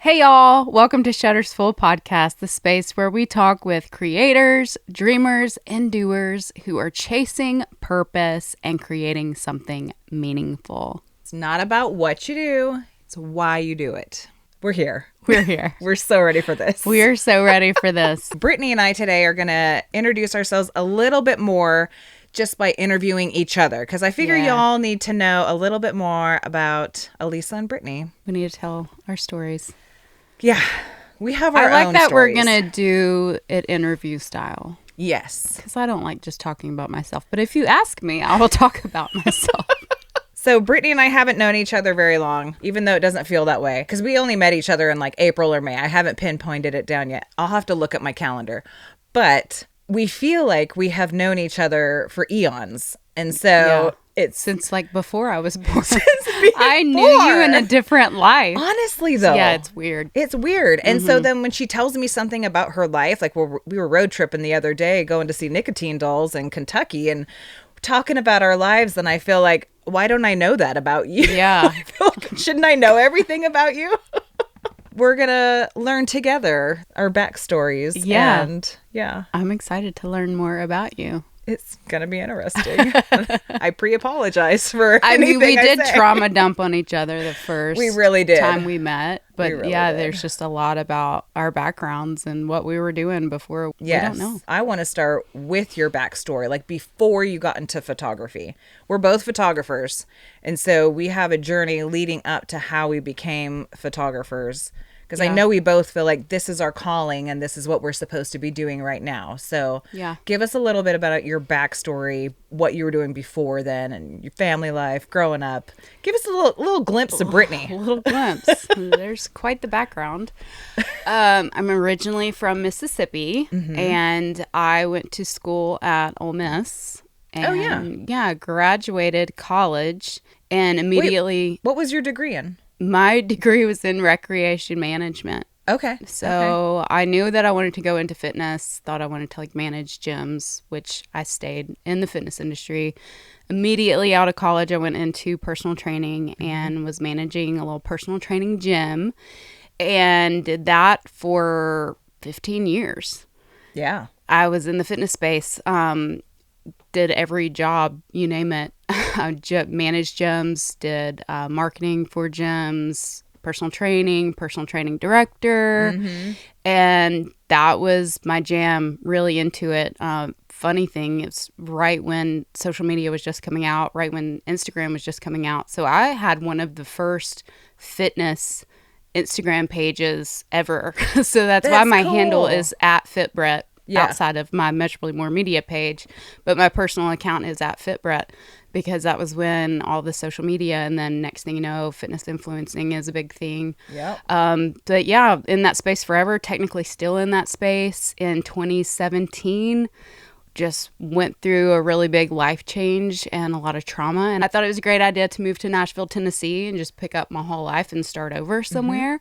Hey y'all, welcome to Shutter's Full Podcast, the space where we talk with creators, dreamers, and doers who are chasing purpose and creating something meaningful. It's not about what you do, it's why you do it. We're here. We're here. We're so ready for this. We are so ready for this. Brittany and I today are going to introduce ourselves a little bit more just by interviewing each other, because I figure y'all need to know a little bit more about Alisa and Brittany. We need to tell our stories. Yeah, we have our own I like that stories. we're going to do it interview style. Yes. Because I don't like just talking about myself. But if you ask me, I will talk about myself. So Brittany and I haven't known each other very long, even though it doesn't feel that way, because we only met each other in like April or May. I haven't pinpointed it down yet. I'll have to look at my calendar. But we feel like we have known each other for eons. And so it's since like before I was born. I knew you in a different life. Honestly, though. Yeah, it's weird. It's weird. And so then when she tells me something about her life, like we were road tripping the other day, going to see Nicotine Dolls in Kentucky and talking about our lives, then I feel like, why don't I know that about you? Yeah. I feel like, shouldn't I know everything about you? We're going to learn together our backstories. Yeah. And yeah. I'm excited to learn more about you. It's going to be interesting. I pre-apologize for I mean, we did say. trauma dump on each other the first We really did. time we met. But really yeah, did. there's just a lot about our backgrounds and what we were doing before. Yes. We don't know. I want to start with your backstory, like before you got into photography. We're both photographers. And so we have a journey leading up to how we became photographers. Because I know we both feel like this is our calling and this is what we're supposed to be doing right now. So give us a little bit about your backstory, what you were doing before then and your family life, growing up. Give us a little glimpse of Brittany. A little glimpse. There's quite the background. I'm originally from Mississippi, and I went to school at Ole Miss. And, graduated college and immediately... Wait, what was your degree in? My degree was in recreation management. Okay. So I knew that I wanted to go into fitness, thought I wanted to like manage gyms, which I stayed in the fitness industry. Immediately out of college, I went into personal training and was managing a little personal training gym and did that for 15 years. Yeah. I was in the fitness space, did every job, you name it. I managed gyms, did marketing for gyms, personal training director. And that was my jam, really into it. Funny thing, it's right when social media was just coming out, right when Instagram was just coming out. So I had one of the first fitness Instagram pages ever. So that's why my handle is @FitBrett. Outside of my Measurably More Media page, but my personal account is @FitBrett because that was when all the social media, and then next thing you know, fitness influencing is a big thing. But yeah, in that space forever, technically still in that space. In 2017, just went through a really big life change and a lot of trauma, and I thought it was a great idea to move to Nashville, Tennessee, and just pick up my whole life and start over somewhere.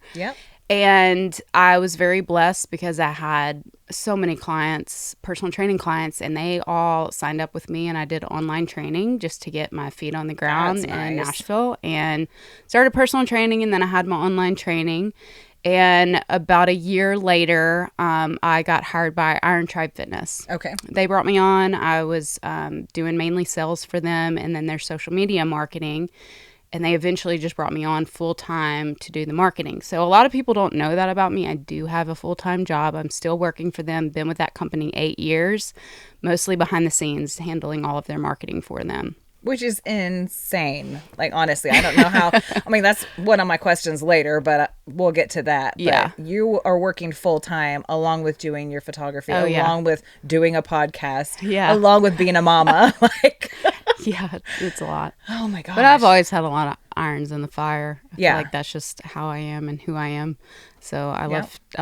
And I was very blessed because I had so many clients, personal training clients, and they all signed up with me, and I did online training just to get my feet on the ground in Nashville, and started personal training, and then I had my online training. And about a year later, I got hired by Iron Tribe Fitness. Okay. They brought me on. I was doing mainly sales for them and then their social media marketing. And they eventually just brought me on full-time to do the marketing. So a lot of people don't know that about me. I do have a full-time job. I'm still working for them. Been with that company 8 years, mostly behind the scenes, handling all of their marketing for them. Which is insane. Like, honestly, I don't know how. I mean, that's one of my questions later, but we'll get to that. Yeah. But you are working full-time along with doing your photography, along with doing a podcast, along with being a mama. Yeah, it's a lot. Oh, my gosh. But I've always had a lot of irons in the fire. I feel like that's just how I am and who I am. So I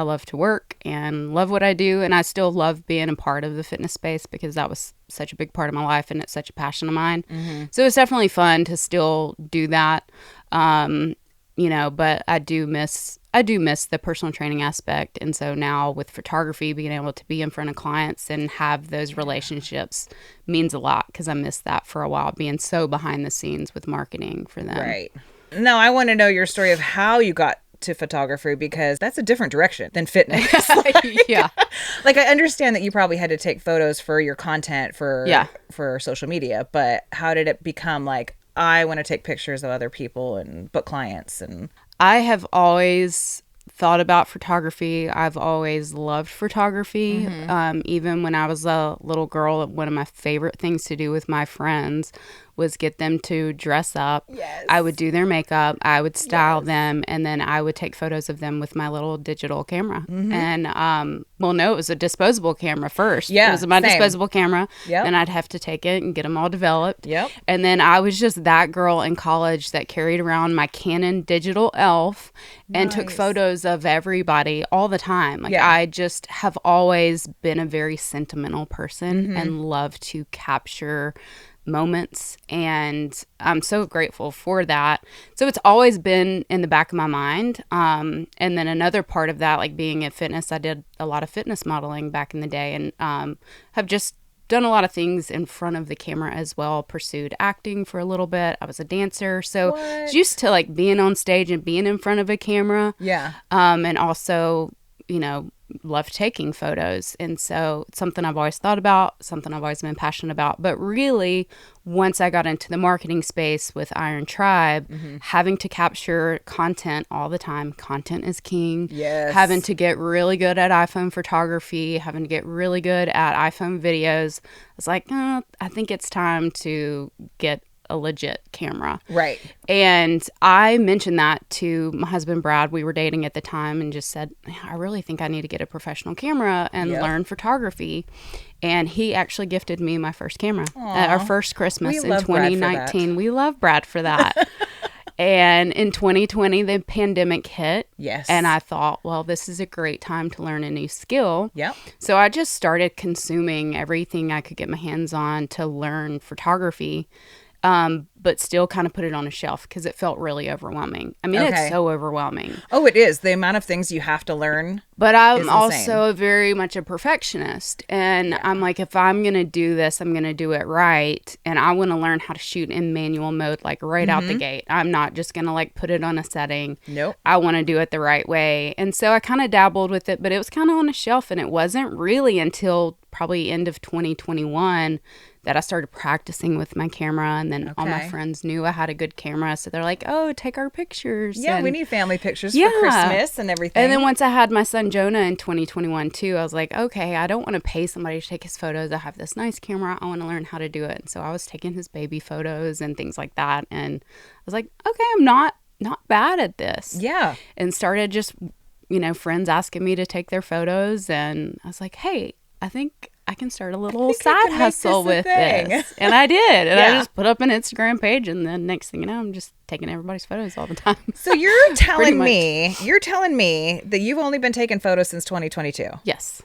love to work and love what I do. And I still love being a part of the fitness space because that was such a big part of my life and it's such a passion of mine. So it's definitely fun to still do that. But I do miss the personal training aspect. And so now with photography, being able to be in front of clients and have those relationships means a lot because I missed that for a while, being so behind the scenes with marketing for them. Right. No, I want to know your story of how you got to photography because that's a different direction than fitness. Like, Yeah. like I understand that you probably had to take photos for your content for Yeah. for social media, but how did it become like I want to take pictures of other people and book clients? And I have always thought about photography. I've always loved photography. Even when I was a little girl, one of my favorite things to do with my friends was get them to dress up. Yes. I would do their makeup. I would style them, and then I would take photos of them with my little digital camera. And well, no, it was a disposable camera first. Yeah, It was my same. disposable camera. Yep. Then I'd have to take it and get them all developed. Yep. And then I was just that girl in college that carried around my Canon digital elf and took Nice. photos of everybody all the time. Like Yeah. I just have always been a very sentimental person and love to capture moments, and I'm so grateful for that. So it's always been in the back of my mind. And then another part of that, like being in fitness, I did a lot of fitness modeling back in the day, and have just done a lot of things in front of the camera as well. Pursued acting for a little bit. I was a dancer, so I was used to like being on stage and being in front of a camera. Yeah. And also, you know, love taking photos. And so it's something I've always thought about, something I've always been passionate about. But really, once I got into the marketing space with Iron Tribe, having to capture content all the time, content is king. Yes. Having to get really good at iPhone photography, having to get really good at iPhone videos. I was like, I think it's time to get a legit camera. Right. And I mentioned that to my husband, Brad. We were dating at the time, and just said, I really think I need to get a professional camera and learn photography. And he actually gifted me my first camera at our first Christmas We in love Brad for 2019. We love Brad for that. And in 2020, the pandemic hit. Yes. And I thought, well, this is a great time to learn a new skill. Yep. So I just started consuming everything I could get my hands on to learn photography. But still kind of put it on a shelf because it felt really overwhelming. I mean, Okay. it's so overwhelming. Oh, it is. The amount of things you have to learn. But Is I'm insane. also very much a perfectionist. And I'm like, if I'm going to do this, I'm going to do it right. And I want to learn how to shoot in manual mode, like right out the gate. I'm not just going to like put it on a setting. Nope. I want to do it the right way. And so I kind of dabbled with it, but it was kind of on a shelf. And it wasn't really until probably end of 2021 that I started practicing with my camera. And then all my Okay. friends knew I had a good camera. So they're like, oh, take our pictures. Yeah, And- we need family pictures Yeah. for Christmas and everything. and then once I had my son Jonah in 2021 too, I was like, okay, I don't want to pay somebody to take his photos. I have this nice camera. I want to learn how to do it. And so I was taking his baby photos and things like that. And I was like, okay, I'm not bad at this. Yeah. And started just, you know, friends asking me to take their photos. And I was like, hey, I think I can start a little think I side can make hustle this a with thing. this. And I did. And I Yeah. just put up an Instagram page. And then next thing you know, I'm just taking everybody's photos all the time. So you're telling much. me that you've only been taking photos since 2022. Yes.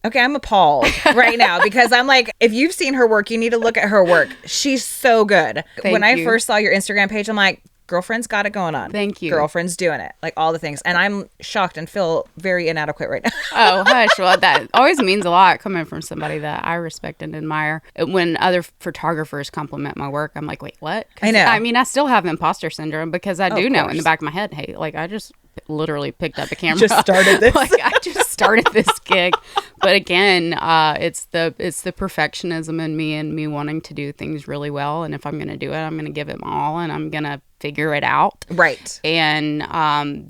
Okay, I'm appalled right now because I'm like, if you've seen her work, you need to look at her work. She's so good. Thank When I you. first saw your Instagram page, I'm like, girlfriend's got it going on. Thank you. Girlfriend's doing it. Like all the things. And I'm shocked and feel very inadequate right now. Oh, hush. Well, that always means a lot coming from somebody that I respect and admire. When other photographers compliment my work, I'm like, wait, what? 'Cause, I know. I mean, I still have imposter syndrome because I do of know in course. the back of my head, hey, like I just literally picked up a camera. Just started this. Like I just started this gig. But again, it's the perfectionism in me and me wanting to do things really well. And if I'm going to do it, I'm going to give it my all and I'm going to figure it out. Right. And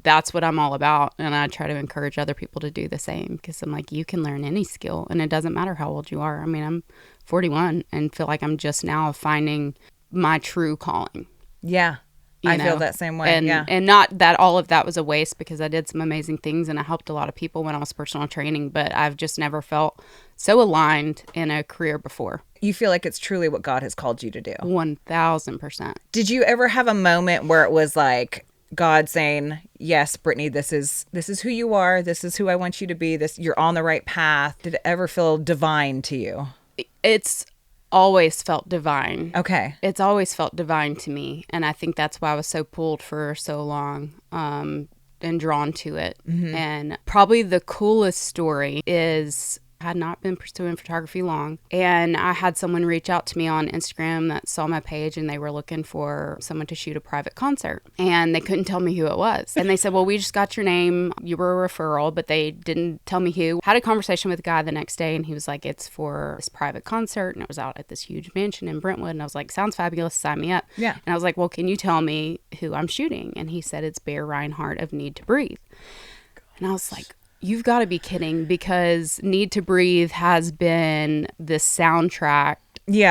that's what I'm all about. And I try to encourage other people to do the same because I'm like, you can learn any skill and it doesn't matter how old you are. I mean, I'm 41 and feel like I'm just now finding my true calling. Yeah. you I feel know? that same way. And, yeah. and not that all of that was a waste because I did some amazing things and I helped a lot of people when I was personal training, but I've just never felt so aligned in a career before. You feel like it's truly what God has called you to do. 1000%. Did you ever have a moment where it was like God saying, yes, Brittany, this is who you are. This is who I want you to be. You're on the right path. Did it ever feel divine to you? It's always felt divine. Okay. It's always felt divine to me. And I think that's why I was so pulled for so long and drawn to it. And probably the coolest story is I had not been pursuing photography long. And I had someone reach out to me on Instagram that saw my page, and they were looking for someone to shoot a private concert. And they couldn't tell me who it was. And they said, well, we just got your name. You were a referral, but they didn't tell me who. Had a conversation with a guy the next day, and he was like, it's for this private concert. And it was out at this huge mansion in Brentwood. And I was like, sounds fabulous. Sign me up. Yeah. And I was like, well, can you tell me who I'm shooting? And he said, it's Bear Reinhardt of Need to Breathe. And I was like, you've got to be kidding, because Need to Breathe has been the soundtrack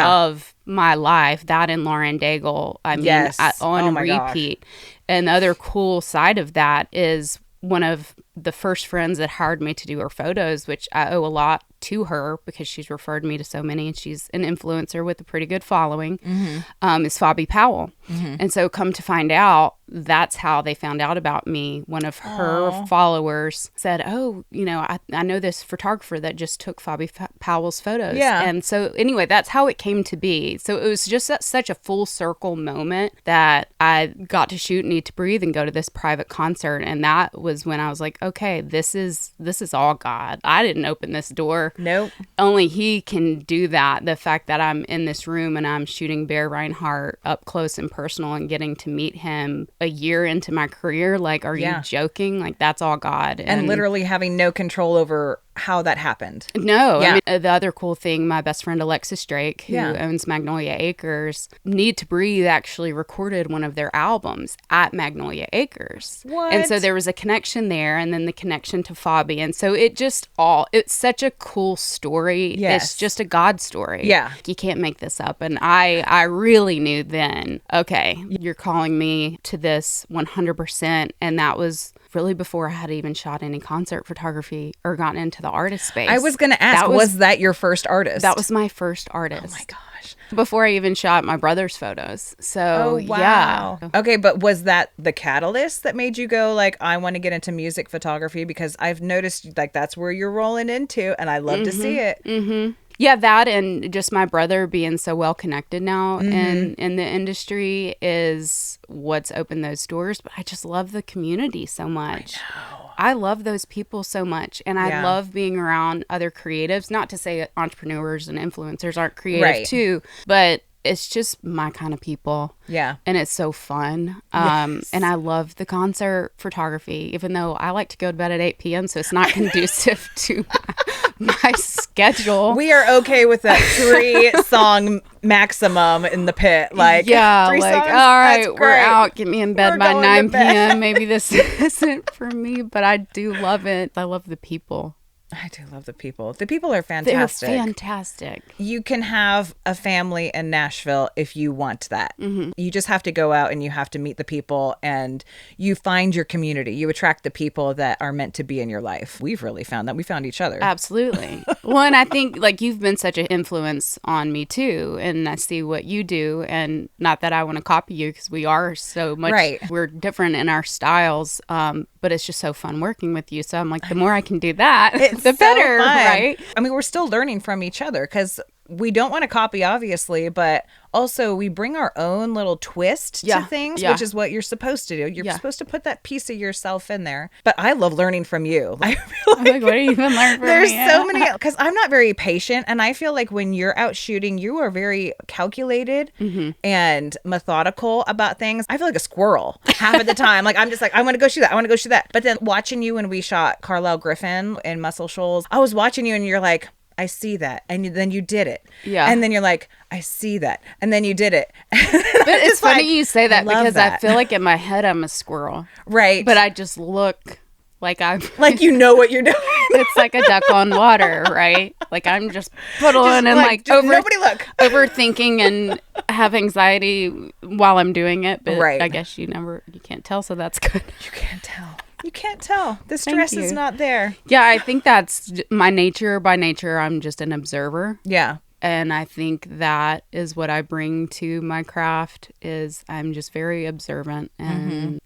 of my life. That and Lauren Daigle, I mean, on repeat. Gosh. And the other cool side of that is one of the first friends that hired me to do her photos, which I owe a lot to her because she's referred me to so many, and she's an influencer with a pretty good following, is Fabi Powell. And so come to find out, that's how they found out about me. One of her followers said, oh, you know, I know this photographer that just took Fabi Powell's photos. Yeah. And so anyway, that's how it came to be. So it was just such a full circle moment that I got to shoot Need to Breathe and go to this private concert. And that was when I was like, okay, this is all God. I didn't open this door. Nope. Only he can do that. The fact that I'm in this room and I'm shooting Bear Reinhardt up close and personal and getting to meet him a year into my career. Like, are you joking? Like, that's all God. And literally having no control over how that happened. No. Yeah. I mean, the other cool thing, my best friend Alexis Drake, who owns Magnolia Acres, Need to Breathe actually recorded one of their albums at Magnolia Acres. What? And so there was a connection there, and then the connection to Fabi. And so it's such a cool story. Yes. It's just a God story. Yeah. You can't make this up. And I really knew then, okay, you're calling me to this 100%. And that was really before I had even shot any concert photography or gotten into the artist space. I was going to ask, was that your first artist? That was my first artist. Oh my gosh. Before I even shot my brother's photos. So, wow. Yeah. Okay, but was that the catalyst that made you go like, I want to get into music photography? Because I've noticed like that's where you're rolling into, and I love to see it. Mm-hmm. Yeah, that and just my brother being so well connected now in the industry is what's opened those doors. But I just love the community so much. I love those people so much. And I love being around other creatives. Not to say entrepreneurs and influencers aren't creative too, but it's just my kind of people. Yeah. And it's so fun. And I love the concert photography, even though I like to go to bed at 8 p.m. So it's not conducive to my schedule. We are okay with that 3-song maximum in the pit. Like, 3 like, songs, all right, we're great. out. Get me in bed by 9 p.m. Maybe this isn't for me, but I do love it. I love the people. I do love the people. The people are fantastic. They're fantastic. You can have a family in Nashville if you want that. You just have to go out and you have to meet the people, and you find your community. You attract the people that are meant to be in your life. We've really found that. We found each other. Absolutely. Well, and I think like you've been such an influence on me too, and I see what you do, and not that I want to copy you because we are so much, we're different in our styles, but it's just so fun working with you. So I'm like, the more I can do that, the better, right? I mean, we're still learning from each other because we don't want to copy, obviously, but also we bring our own little twist to things, which is what you're supposed to do. You're supposed to put that piece of yourself in there. But I love learning from you. I feel like, what do you even learn from there's me? There's so many, because I'm not very patient. And I feel like when you're out shooting, you are very calculated and methodical about things. I feel like a squirrel half of the time. Like, I'm just like, I want to go shoot that. I want to go shoot that. But then watching you when we shot Carlisle Griffin in Muscle Shoals, I was watching you and you're like, I see that. And then you did it. Yeah. And then you're like, I see that. And then you did it. But it's funny like, you say that because I feel like in my head I'm a squirrel. Right. But I just look like I'm... like you know what you're doing. It's like a duck on water, right? Like I'm just puddling and like nobody look. Overthinking and have anxiety while I'm doing it. But I guess you can't tell, so that's good. You can't tell. You can't tell. The stress is not there. Yeah, I think that's my nature. By nature, I'm just an observer. Yeah. And I think that is what I bring to my craft is I'm just very observant and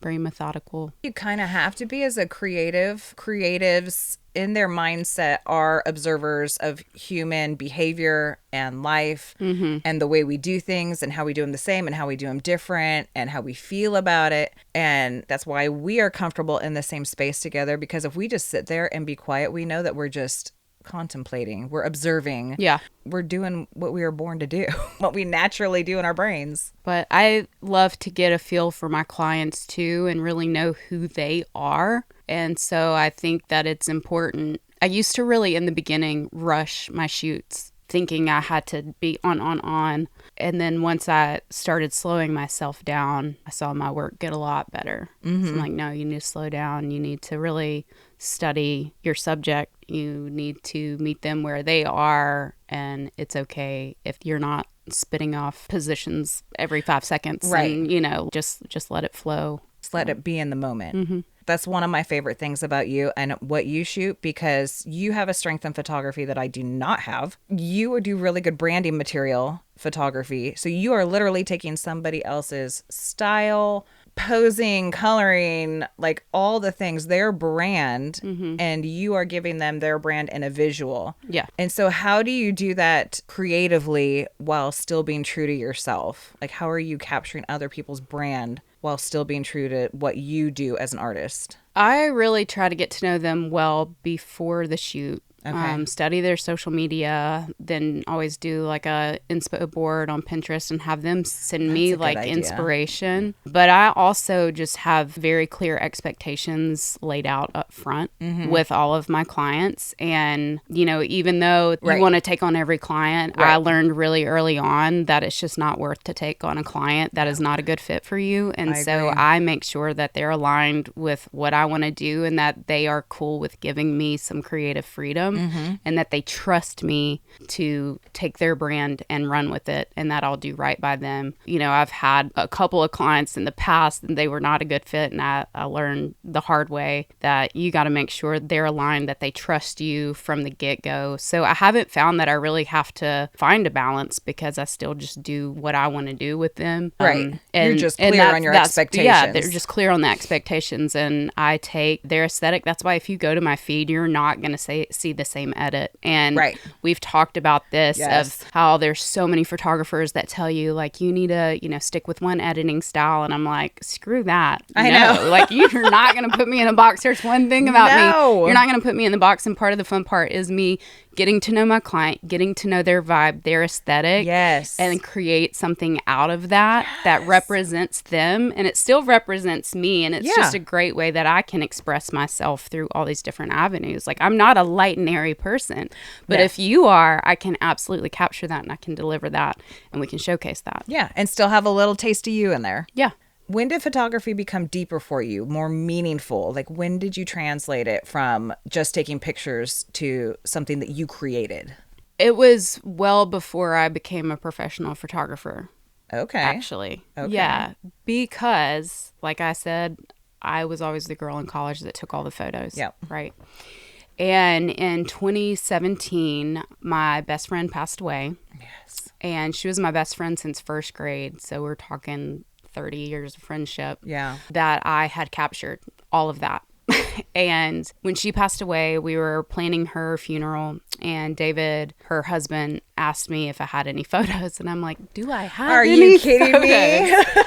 very methodical. You kind of have to be as a creative. Creatives in their mindset are observers of human behavior and life and the way we do things and how we do them the same and how we do them different and how we feel about it. And that's why we are comfortable in the same space together, because if we just sit there and be quiet, we know that we're just contemplating. We're observing. Yeah. We're doing what we were born to do, what we naturally do in our brains. But I love to get a feel for my clients too and really know who they are. And so I think that it's important. I used to really, in the beginning, rush my shoots, thinking I had to be on. And then once I started slowing myself down, I saw my work get a lot better. Mm-hmm. So I'm like, no, you need to slow down. You need to really study your subject. You need to meet them where they are. And it's okay if you're not spitting off positions every 5 seconds. Right. And, just let it flow. Just let it be in the moment. Mm-hmm. That's one of my favorite things about you and what you shoot, because you have a strength in photography that I do not have. You do really good branding material photography. So you are literally taking somebody else's style, posing, coloring, like all the things, their brand, and you are giving them their brand in a visual. Yeah. And so how do you do that creatively while still being true to yourself? Like, how are you capturing other people's brand while still being true to what you do as an artist? I really try to get to know them well before the shoot. Okay. Study their social media, then always do like a inspo board on Pinterest and have them send me like inspiration. But I also just have very clear expectations laid out up front with all of my clients. And, even though you want to take on every client, I learned really early on that it's just not worth to take on a client that is not a good fit for you. And so I make sure that they're aligned with what I want to do and that they are cool with giving me some creative freedom. And that they trust me to take their brand and run with it, and that I'll do right by them. I've had a couple of clients in the past and they were not a good fit, and I learned the hard way that you got to make sure they're aligned, that they trust you from the get-go. So I haven't found that I really have to find a balance, because I still just do what I want to do with them. Right. And you're just clear on your expectations. Yeah, they're just clear on the expectations, and I take their aesthetic. That's why if you go to my feed, you're not going to see the same edit. And we've talked about this of how there's so many photographers that tell you like you need to stick with one editing style, and I'm like, screw that. I know. Like, you're not going to put me in a box. There's one thing about me, you're not going to put me in the box, and part of the fun part is me getting to know my client, getting to know their vibe, their aesthetic, and create something out of that that represents them, and it still represents me, and it's just a great way that I can express myself through all these different avenues. Like, I'm not a light and airy person, but if you are, I can absolutely capture that, and I can deliver that, and we can showcase that. Yeah, and still have a little taste of you in there. Yeah. When did photography become deeper for you, more meaningful? Like, when did you translate it from just taking pictures to something that you created? It was well before I became a professional photographer. Okay. Actually. Okay. Yeah. Because, like I said, I was always the girl in college that took all the photos. Yep. Right. And in 2017, my best friend passed away. Yes. And she was my best friend since first grade. So we're talking 30 years of friendship. Yeah. That I had captured all of that. And when she passed away, we were planning her funeral, and David, her husband, asked me if I had any photos, and I'm like, do I have Are any you kidding photos? me?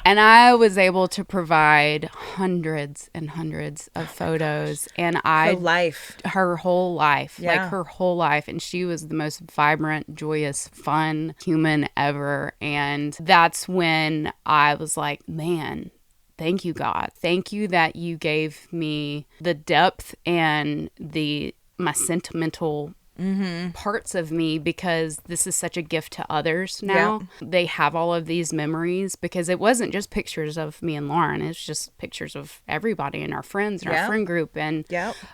And I was able to provide hundreds and hundreds of photos. And her whole life, Yeah. like her whole life. And she was the most vibrant, joyous, fun human ever. And that's when I was like, man, thank you, God. Thank you that you gave me the depth and my sentimental parts of me, because this is such a gift to others now. They have all of these memories, because it wasn't just pictures of me and Lauren. It's just pictures of everybody and our friends and our friend group. And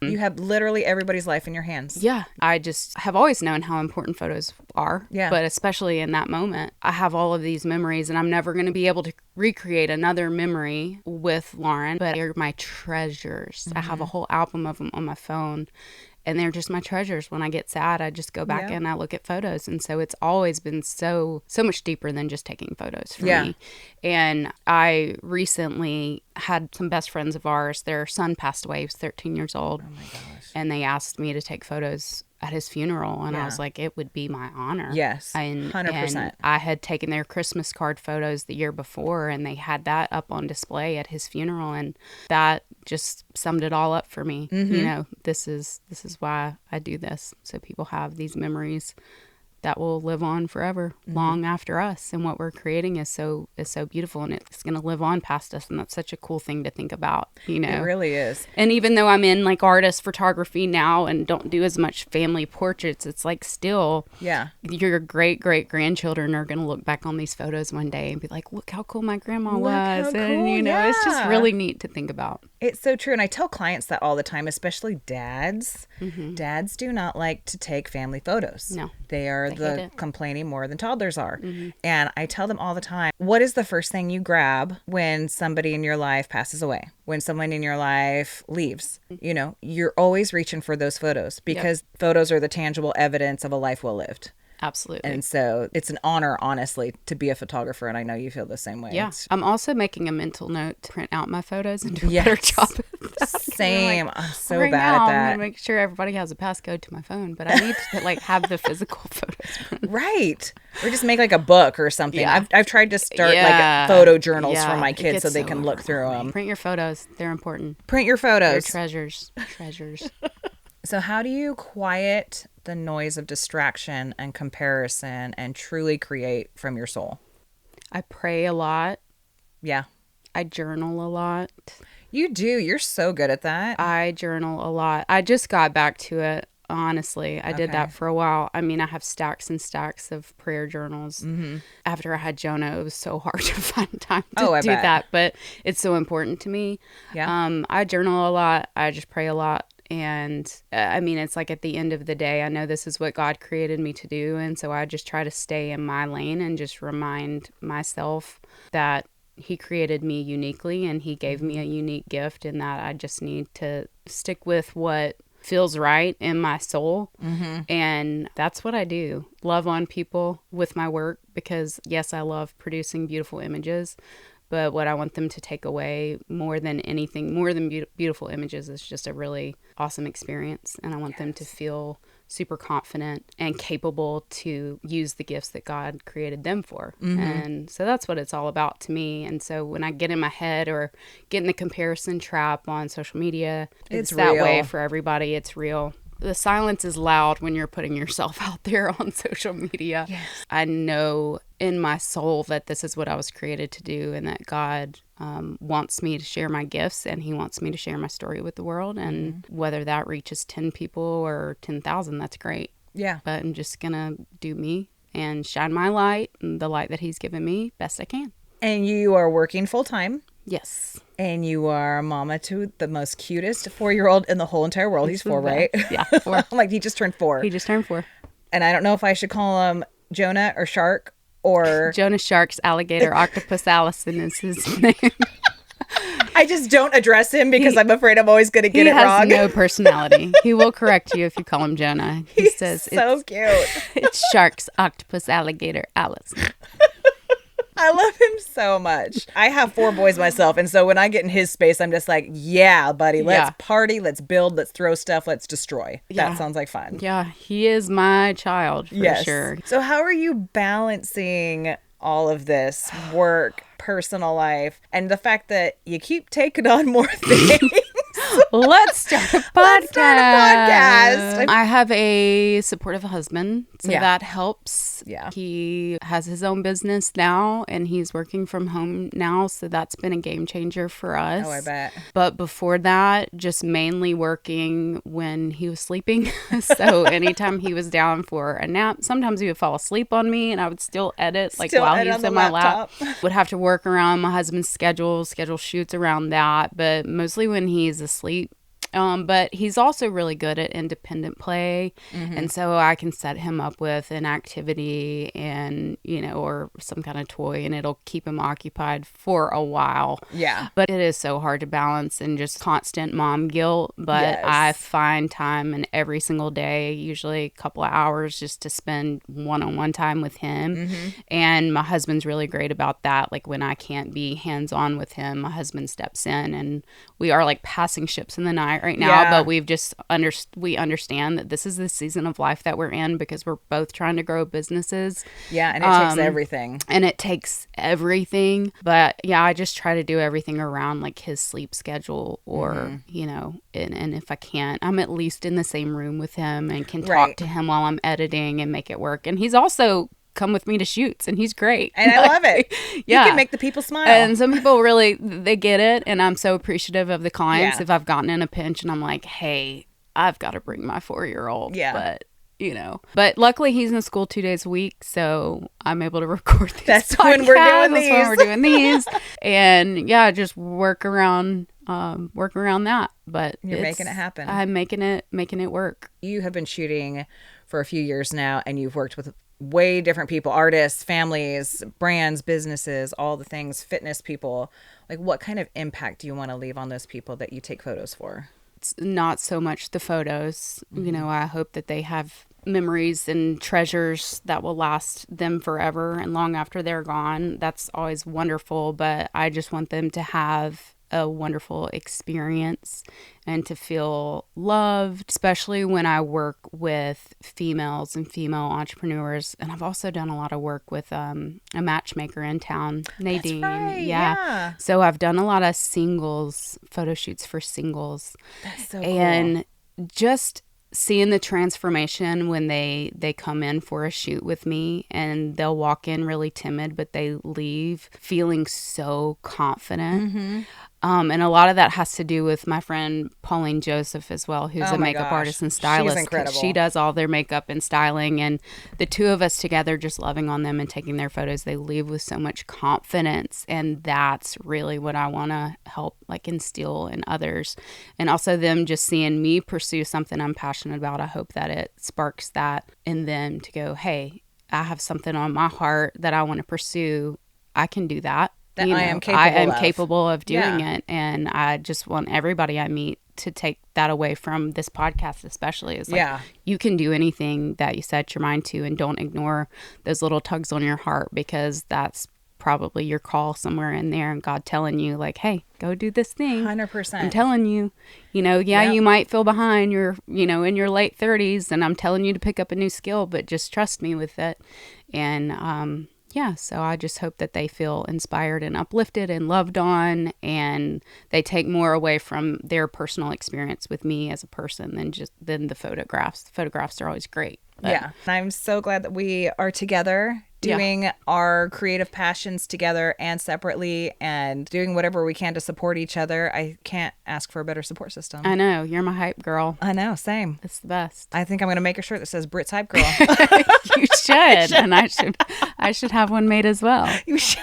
you have literally everybody's life in your hands. Yeah. I just have always known how important photos are. Yeah. But especially in that moment, I have all of these memories, and I'm never going to be able to recreate another memory with Lauren, but they're my treasures. I have a whole album of them on my phone. And they're just my treasures. When I get sad, I just go back and I look at photos. And so it's always been so much deeper than just taking photos for me. And I recently had some best friends of ours. Their son passed away. He was 13 years old. Oh my gosh. And they asked me to take photos at his funeral. And I was like, it would be my honor. Yes, 100%. And I had taken their Christmas card photos the year before, and they had that up on display at his funeral. And that just summed it all up for me. You know, this is why I do this. So people have these memories that will live on forever, long after us. And what we're creating is so beautiful, and it's going to live on past us. And that's such a cool thing to think about, you know. It really is. And even though I'm in like artist photography now and don't do as much family portraits, it's like still, your great grandchildren are going to look back on these photos one day and be like, look how cool my grandma was. And you know, it's just really neat to think about. It's so true. And I tell clients that all the time, especially dads. Dads do not like to take family photos. No. They are the complaining more than toddlers are. And I tell them all the time, what is the first thing you grab when somebody in your life passes away? When someone in your life leaves? You know, you're always reaching for those photos because photos are the tangible evidence of a life well lived. Absolutely. And so it's an honor, honestly, to be a photographer. And I know you feel the same way. Yeah. I'm also making a mental note to print out my photos and do a better job of that. Same. I'm so right bad now, at that. I'm going to make sure everybody has a passcode to my phone, but I need to like have the physical photos printed. Right. Or just make like a book or something. Yeah. I've tried to start like photo journals for my kids so they can look through them. Print your photos. They're important. Print your photos. They're treasures. Treasures. So how do you quiet the noise of distraction and comparison and truly create from your soul? I pray a lot. Yeah. I journal a lot. You do. You're so good at that. I journal a lot. I just got back to it, honestly. I did that for a while. I mean, I have stacks and stacks of prayer journals. After I had Jonah, it was so hard to find time to do that, but it's so important to me. Yeah. I journal a lot. I just pray a lot. And I mean, it's like at the end of the day, I know this is what God created me to do. And so I just try to stay in my lane and just remind myself that he created me uniquely and he gave me a unique gift, and that I just need to stick with what feels right in my soul. And that's what I do. Love on people with my work, because yes, I love producing beautiful images, but what I want them to take away more than anything, more than beautiful images, is just a really awesome experience. And I want them to feel super confident and capable to use the gifts that God created them for. And so that's what it's all about to me. And so when I get in my head or get in the comparison trap on social media, it's that way for everybody. It's real. The silence is loud when you're putting yourself out there on social media. Yes. I know in my soul that this is what I was created to do, and that God wants me to share my gifts, and he wants me to share my story with the world. And whether that reaches 10 people or 10,000, that's great. Yeah. But I'm just going to do me and shine my light, and the light that he's given me, best I can. And you are working full time. Yes. And you are a mama to the most cutest 4-year-old in the whole entire world. He's 4, right? Yeah, 4. I'm like, he just turned 4. He just turned 4. And I don't know if I should call him Jonah or Shark or... Jonah, Sharks, Alligator, Octopus, Allison is his name. I just don't address him because I'm afraid I'm always going to get it wrong. He has no personality. He will correct you if you call him Jonah. He says so cute. It's Sharks, Octopus, Alligator, Allison. I love him so much. I have 4 boys myself, and so when I get in his space, I'm just like, yeah, buddy, let's party, let's build, let's throw stuff, let's destroy. That sounds like fun. Yeah, he is my child for sure. So how are you balancing all of this work, personal life, and the fact that you keep taking on more things? Let's start a podcast. I have a supportive husband, so that helps. Yeah. He has his own business now, and he's working from home now, so that's been a game changer for us. Oh, I bet. But before that, just mainly working when he was sleeping. So anytime he was down for a nap, sometimes he would fall asleep on me, and I would still edit while he was in my lap. Would have to work around my husband's schedule shoots around that, but mostly when he's asleep. But he's also really good at independent play. And so I can set him up with an activity and, or some kind of toy, and it'll keep him occupied for a while. Yeah. But it is so hard to balance and just constant mom guilt. But I find time in every single day, usually a couple of hours, just to spend one-on-one time with him. And my husband's really great about that. Like when I can't be hands-on with him, my husband steps in, and we are like passing ships in the night right now, Yeah. but we've just we understand that this is the season of life that we're in because we're both trying to grow businesses. Yeah, and it takes everything. And it takes everything. But yeah, I just try to do everything around like his sleep schedule or, you know, and if I can't, I'm at least in the same room with him and can talk to him while I'm editing and make it work. And he's also come with me to shoots and he's great. And I love it. Yeah. You can make the people smile. And some people really, they get it. And I'm so appreciative of the clients. Yeah. If I've gotten in a pinch and I'm like, hey, I've got to bring my 4-year-old. Yeah. But, you know, but luckily he's in school 2 days a week. So I'm able to record these That's when we're doing That's when we're doing these. And yeah, just work around that. But you're making it happen. I'm making it work. You have been shooting for a few years now and you've worked with way different people, artists, families, brands, businesses, all the things, fitness people. Like, what kind of impact do you want to leave on those people that you take photos for? It's not so much the photos. You know, I hope that they have memories and treasures that will last them forever and long after they're gone. That's always wonderful, but I just want them to have a wonderful experience and to feel loved, especially when I work with females and female entrepreneurs. And I've also done a lot of work with a matchmaker in town, Nadine. That's right, yeah. So I've done a lot of singles, photo shoots for singles. That's so cool. And just seeing the transformation when they come in for a shoot with me and they'll walk in really timid, but they leave feeling so confident. And a lot of that has to do with my friend Pauline Joseph as well, who's a makeup artist and stylist. She's incredible. She does all their makeup and styling, and the two of us together just loving on them and taking their photos, they leave with so much confidence. And that's really what I want to help like instill in others. And also them just seeing me pursue something I'm passionate about. I hope that it sparks that in them to go, hey, I have something on my heart that I want to pursue. I can do that. That You I know, am capable I am of. capable of doing Yeah. it. And I just want everybody I meet to take that away from this podcast, especially. Is like, Yeah. you can do anything that you set your mind to, and don't ignore those little tugs on your heart, because that's probably your call somewhere in there, and God telling you like, hey, go do this thing. 100%. I'm telling you, you know, you might feel behind, you're, you know, in your late 30s, and I'm telling you to pick up a new skill, but just trust me with it. And, yeah, so I just hope that they feel inspired and uplifted and loved on, and they take more away from their personal experience with me as a person than the photographs. The photographs are always great. But Yeah. I'm so glad that we are together doing our creative passions together and separately, and doing whatever we can to support each other. I can't ask for a better support system. I know, you're my hype girl. I know, same. It's the best. I think I'm going to make a shirt that says Brit's Hype Girl. You should. And I should have one made as well. You should.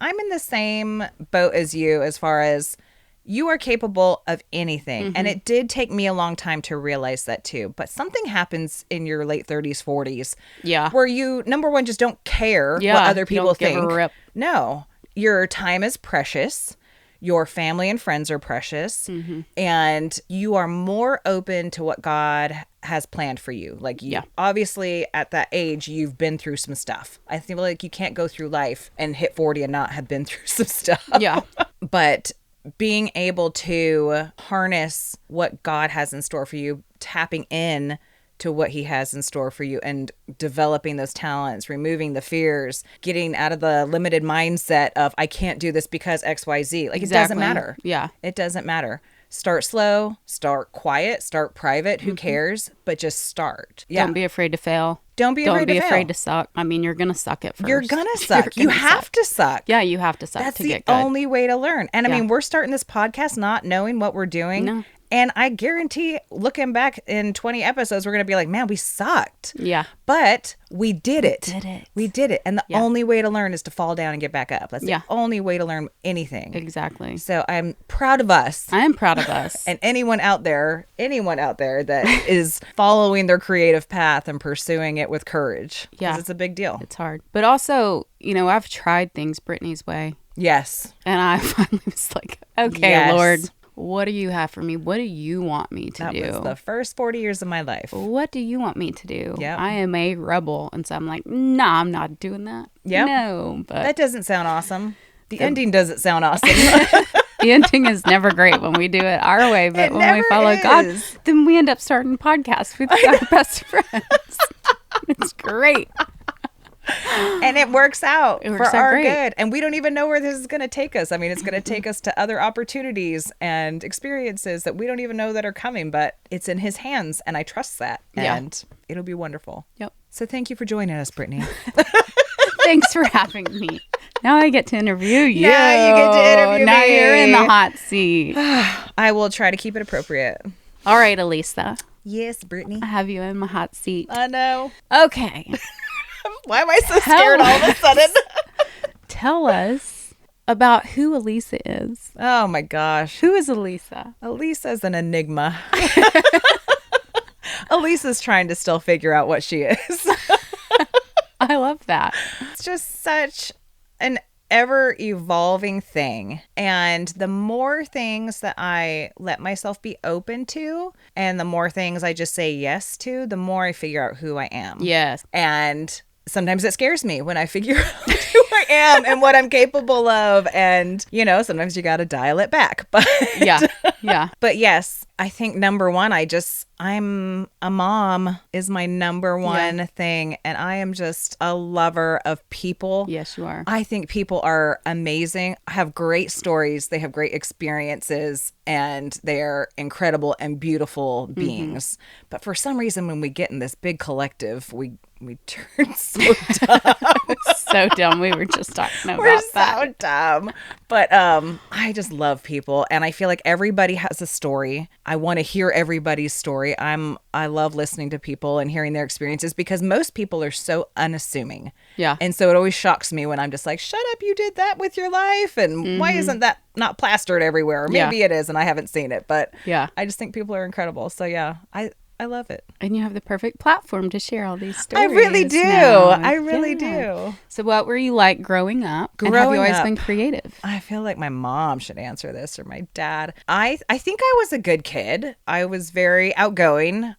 I'm in the same boat as you as far as you are capable of anything. And it did take me a long time to realize that too. But something happens in your late 30s, 40s. Yeah. Where you, number one, just don't care what other you people don't give think. a rip. No. Your time is precious. Your family and friends are precious. And you are more open to what God has planned for you. Like, you obviously at that age, you've been through some stuff. I feel like you can't go through life and hit 40 and not have been through some stuff. Yeah. But being able to harness what God has in store for you, tapping in to what he has in store for you, and developing those talents, removing the fears, getting out of the limited mindset of I can't do this because XYZ. Like, It doesn't matter. Yeah. It doesn't matter. Start slow, start quiet, start private. Who cares? But just start. Yeah. Don't be afraid to fail. Don't be afraid to fail. afraid to suck. I mean, you're going to suck at first. You're going to suck. You have to suck. Yeah, you have to suck That's to the get good. only way to learn. And I mean, we're starting this podcast not knowing what we're doing. No. And I guarantee, looking back in 20 episodes, we're going to be like, man, we sucked. Yeah. But we did it. did it. We did it. And the only way to learn is to fall down and get back up. That's the only way to learn anything. Exactly. So I'm proud of us. I am proud of us. And anyone out there that is following their creative path and pursuing it with courage. Yeah. 'Cause it's a big deal. It's hard. But also, you know, I've tried things Brittany's way. Yes. And I finally was like, okay, Yes. Lord, what do you have for me? What do you want me to do? That was the first 40 years of my life. What do you want me to do? Yep. I am a rebel. And so I'm like, nah, I'm not doing that. Yep. No. But That doesn't sound awesome. The ending doesn't sound awesome. The ending is never great when we do it our way, but It when we never follow God, is. then we end up starting podcasts with our best friends. It's great. And it works out It for works out our great. good. And we don't even know where this is going to take us. I mean, it's going to take us to other opportunities and experiences that we don't even know that are coming, but it's in his hands. And I trust that. Yeah. And it'll be wonderful. Yep. So thank you for joining us, Brittany. Thanks for having me. Now I get to interview you. Now you get to interview Now me. you're in the hot seat. I will try to keep it appropriate. All right, Alisa. Yes, Brittany. I have you in my hot seat. I know. Okay. Why am I so scared all of a sudden? Tell us about who Alisa is. Oh my gosh. Who is Alisa? Alisa's an enigma. Alisa's trying to still figure out what she is. I love that. It's just such an ever evolving thing. And the more things that I let myself be open to, and the more things I just say yes to, the more I figure out who I am. Yes. And sometimes it scares me when I figure out who I am and what I'm capable of. And, you know, sometimes you got to dial it back. But Yeah. But yes, I think number one, I'm a mom is my number one thing. And I am just a lover of people. Yes, you are. I think people are amazing, have great stories, they have great experiences, and they're incredible and beautiful beings. But for some reason, when we get in this big collective, we turn so dumb. So dumb. We were just talking about We're that. so dumb. But I just love people, and I feel like everybody has a story. I want to hear everybody's story. I love listening to people and hearing their experiences because most people are so unassuming. Yeah. And so it always shocks me when I'm just like, shut up, you did that with your life. And why isn't that not plastered everywhere? Or maybe it is and I haven't seen it. But I just think people are incredible. So yeah, I love it. And you have the perfect platform to share all these stories. I really do. now. I really do. So what were you like growing up? And have Growing you always up. been creative? I feel like my mom should answer this or my dad. I think I was a good kid. I was very outgoing,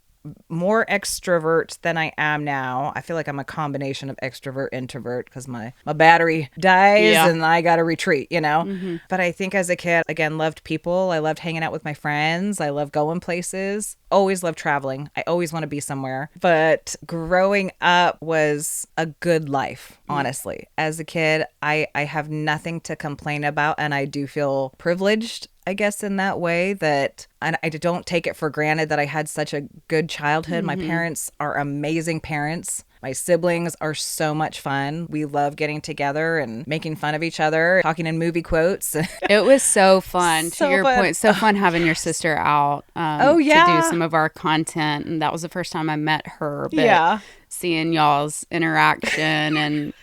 more extrovert than I am now. I feel like I'm a combination of extrovert, introvert because my battery dies and I got to retreat, you know? But I think as a kid, again, loved people. I loved hanging out with my friends. I loved going places. Always loved traveling. I always want to be somewhere. But growing up was a good life, honestly. As a kid, I have nothing to complain about, and I do feel privileged, I guess, in that way, that I don't take it for granted that I had such a good childhood. My parents are amazing parents. My siblings are so much fun. We love getting together and making fun of each other, talking in movie quotes. It was so fun. So to your fun. point, so fun having your sister out to do some of our content. And that was the first time I met her. But seeing y'all's interaction and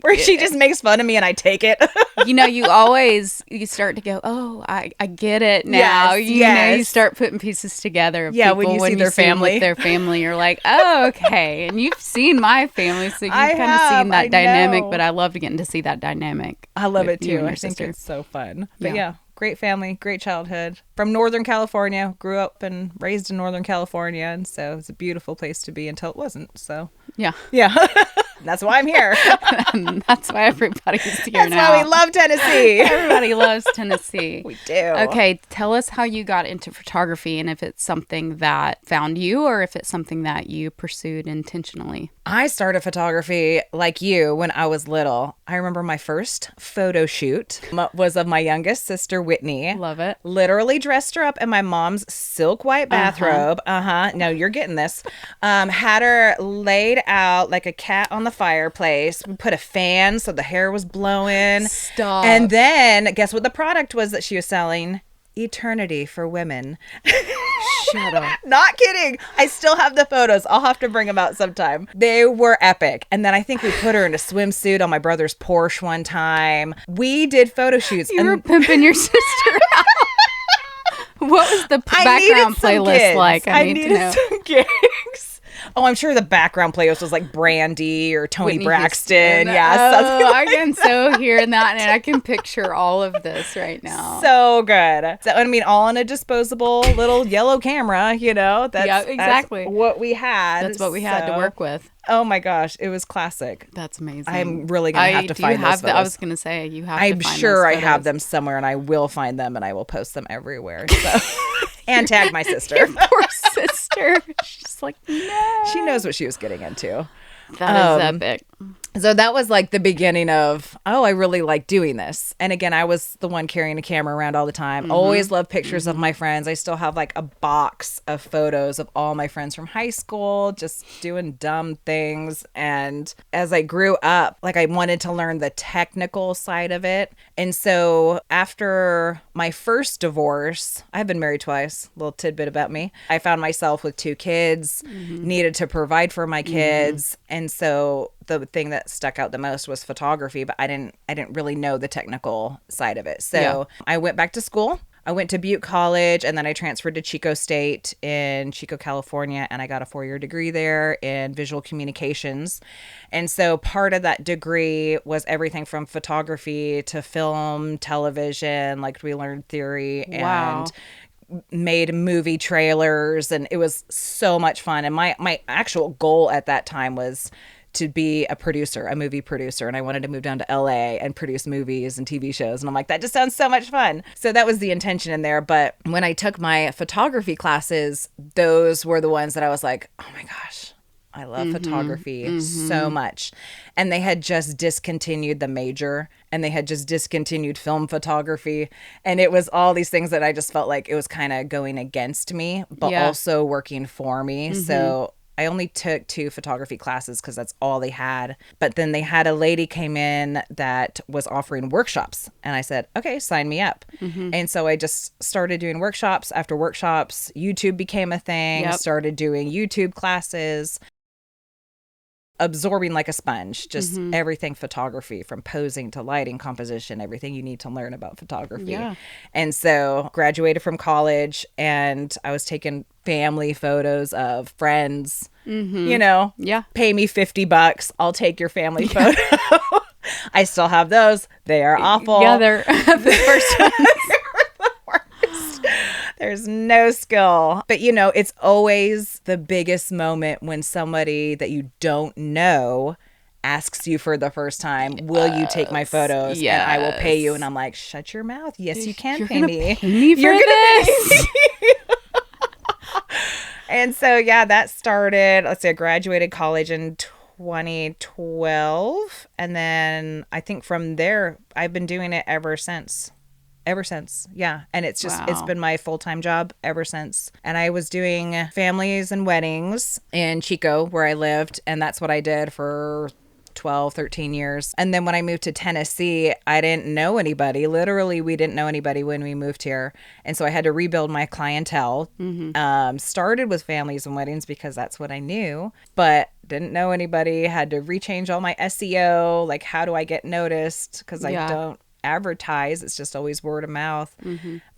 where she just makes fun of me and I take it. you know, you start to go, oh, I get it now. Yes, know, you start putting pieces together of people when you see their them family. with their family, you're like, oh, okay. And you've seen my family, so you've kind of seen that I dynamic, know. but I loved getting to see that dynamic. I love it with you too. and I your think sister. it's so fun. But yeah, great family, great childhood. From Northern California, grew up and raised in Northern California. And so it's a beautiful place to be until it wasn't. So Yeah. That's why I'm here. And that's why everybody's here That's now. why we love Tennessee. Everybody loves Tennessee. We do. Okay, tell us how you got into photography and if it's something that found you or if it's something that you pursued intentionally. I started photography like you when I was little. I remember my first photo shoot was of my youngest sister, Whitney. Love it. Literally dressed her up in my mom's silk white bathrobe. No, you're getting this. Had her laid out like a cat on the fireplace. We put a fan so the hair was blowing. Stop. And then guess what the product was that she was selling? Eternity for women. Shut up. Not kidding. I still have the photos. I'll have to bring them out sometime. They were epic. And then I think we put her in a swimsuit on my brother's Porsche one time. We did photo shoots. You were pimping your sister out. What was the background playlist like? I need to needed know. some gigs. Oh, I'm sure the background playlist was like Brandy or Tony Whitney Braxton. Houston. Yeah. Oh, I can so hear that, and I can picture all of this right now. So good. So, I mean, all on a disposable little yellow camera, you know? Yeah, exactly. That's what we had. That's what we had to work with. Oh my gosh, it was classic. That's amazing. I'm really going to have to find those photos. I was going to say, you have to I'm find those sure I photos. have them somewhere, and I will find them, and I will post them everywhere. So. And tag my sister. Your poor sister. She's like, no. She knows what she was getting into. That is epic. So that was like the beginning of, oh, I really like doing this. And again, I was the one carrying a camera around all the time. Always loved pictures of my friends. I still have like a box of photos of all my friends from high school, just doing dumb things. And as I grew up, like I wanted to learn the technical side of it. And so after my first divorce, I've been married twice, little tidbit about me. I found myself with 2 kids, needed to provide for my kids. And so the thing that stuck out the most was photography, but I didn't really know the technical side of it. So I went back to school. I went to Butte College, and then I transferred to Chico State in Chico, California, and I got a 4-year degree there in visual communications. And so part of that degree was everything from photography to film, television, like we learned theory and made movie trailers, and it was so much fun. And my actual goal at that time was to be a producer, a movie producer. And I wanted to move down to LA and produce movies and TV shows. And I'm like, that just sounds so much fun. So that was the intention in there. But when I took my photography classes, those were the ones that I was like, oh my gosh, I love photography so much. And they had just discontinued the major, and they had just discontinued film photography. And it was all these things that I just felt like it was kind of going against me, but also working for me. So I only took 2 photography classes because that's all they had. But then they had a lady came in that was offering workshops. And I said, okay, sign me up. And so I just started doing workshops after workshops. YouTube became a thing, started doing YouTube classes, absorbing like a sponge, just everything photography, from posing to lighting, composition, everything you need to learn about photography. And so graduated from college, and I was taking family photos of friends, you know, pay me $50, I'll take your family photo. I still have those. They are awful. Yeah, they're the first ones. There's no skill. But, you know, it's always the biggest moment when somebody that you don't know asks you for the first time, will you take my photos? And I will pay you. And I'm like, shut your mouth. Yes, you can pay me. You're going to pay me. And so, yeah, that started, let's say I graduated college in 2012. And then I think from there, I've been doing it ever since. Yeah. And it's just, it's been my full-time job ever since. And I was doing families and weddings in Chico where I lived. And that's what I did for 12, 13 years. And then when I moved to Tennessee, I didn't know anybody. Literally, we didn't know anybody when we moved here. And so I had to rebuild my clientele. Started with families and weddings because that's what I knew, but didn't know anybody. Had to rechange all my SEO. Like, how do I get noticed? Because I don't advertise. It's just always word of mouth.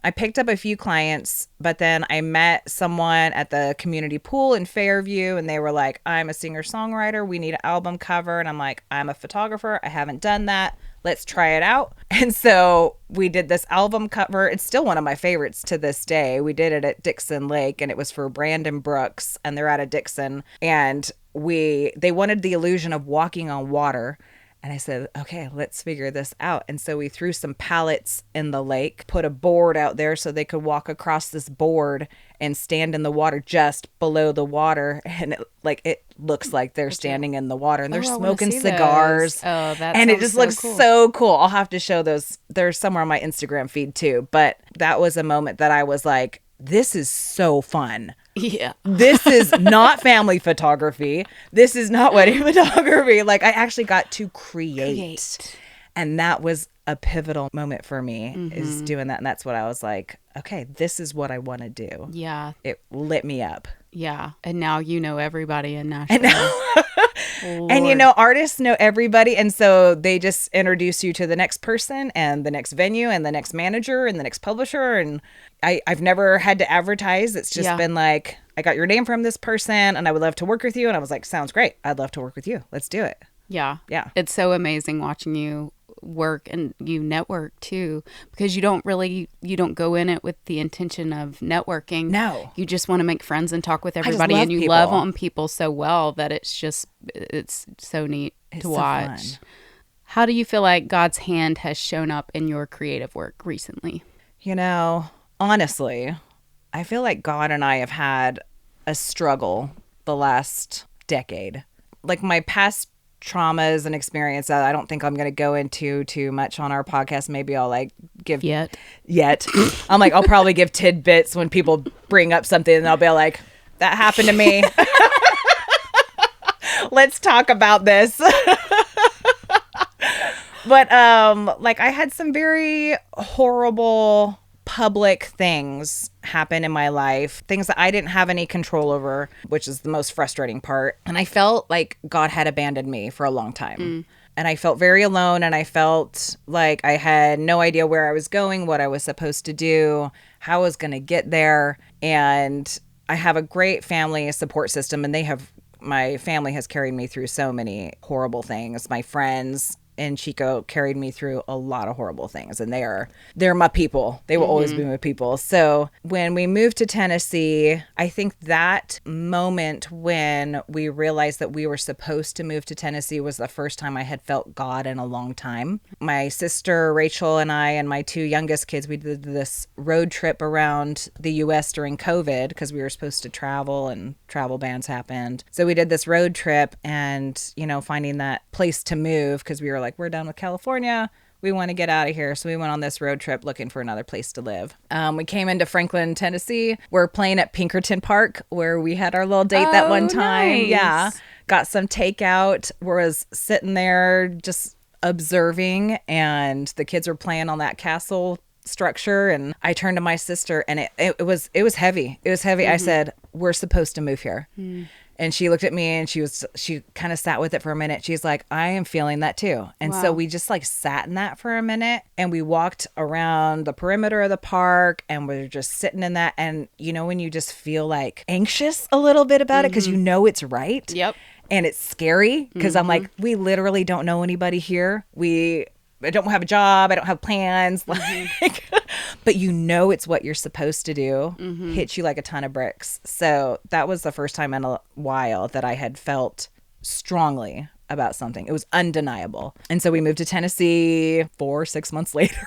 I picked up a few clients, but then I met someone at the community pool in Fairview, and they were like, I'm a singer-songwriter. We need an album cover. And I'm like, I'm a photographer. I haven't done that. Let's try it out. And so we did this album cover. It's still one of my favorites to this day. We did it at Dixon Lake, and it was for Brandon Brooks, and they're out of Dixon. And they wanted the illusion of walking on water. And I said, okay, let's figure this out. And so we threw some pallets in the lake, put a board out there so they could walk across this board and stand in the water just below the water. And it looks like they're standing in the water, and they're smoking cigars. Those. Oh, that and it just so looks cool. so cool. I'll have to show those. They're somewhere on my Instagram feed too. But that was a moment that I was like, this is so fun. Yeah. This is not family photography. This is not wedding photography. Like, I actually got to create. And that was a pivotal moment for me, is doing that. And that's what I was like, okay, this is what I want to do. Yeah. It lit me up. Yeah. And now you know everybody in Nashville. And Lord. artists know everybody, and so they just introduce you to the next person and the next venue and the next manager and the next publisher. And I've never had to advertise. It's just been like, I got your name from this person and I would love to work with you. And I was like, sounds great. I'd love to work with you. Let's do it. Yeah. Yeah. It's so amazing watching you work and you network too, because you don't go in it with the intention of networking. No. You just want to make friends and talk with everybody, and you love on people so well that it's so neat to watch. So fun. How do you feel like God's hand has shown up in your creative work recently? Honestly, I feel like God and I have had a struggle the last decade. Like my past traumas and experiences, I don't think I'm going to go into too much on our podcast. Maybe I'll give yet. I'll probably give tidbits when people bring up something, and I'll be like, that happened to me. Let's talk about this. But I had some very horrible public things happen in my life, things that I didn't have any control over, which is the most frustrating part. And I felt like God had abandoned me for a long time. And I felt very alone, and I felt like I had no idea where I was going, what I was supposed to do, how I was going to get there. And I have a great family support system, and my family has carried me through so many horrible things. My friends and Chico carried me through a lot of horrible things, and they're my people. They will always be my people. So when we moved to Tennessee, I think that moment when we realized that we were supposed to move to Tennessee was the first time I had felt God in a long time. My sister Rachel and I and my two youngest kids, we did this road trip around the U.S. during COVID because we were supposed to travel and travel bans happened. So we did this road trip, and finding that place to move, because we were like, we're done with California. We want to get out of here. So we went on this road trip looking for another place to live. We came into Franklin, Tennessee. We're playing at Pinkerton Park, where we had our little date that one time. Nice. Yeah. Got some takeout. Was sitting there just observing, and the kids were playing on that castle structure. And I turned to my sister, and it was heavy. It was heavy. I said, we're supposed to move here. And she looked at me, and she kind of sat with it for a minute. She's like, I am feeling that too. And so we just sat in that for a minute, and we walked around the perimeter of the park, and we're just sitting in that. And when you just feel anxious a little bit about it, because it's right. Yep. And it's scary, because I'm like, we literally don't know anybody here. I don't have a job. I don't have plans. But it's what you're supposed to do. Hits you like a ton of bricks. So that was the first time in a while that I had felt strongly about something. It was undeniable. And so we moved to Tennessee 6 months later.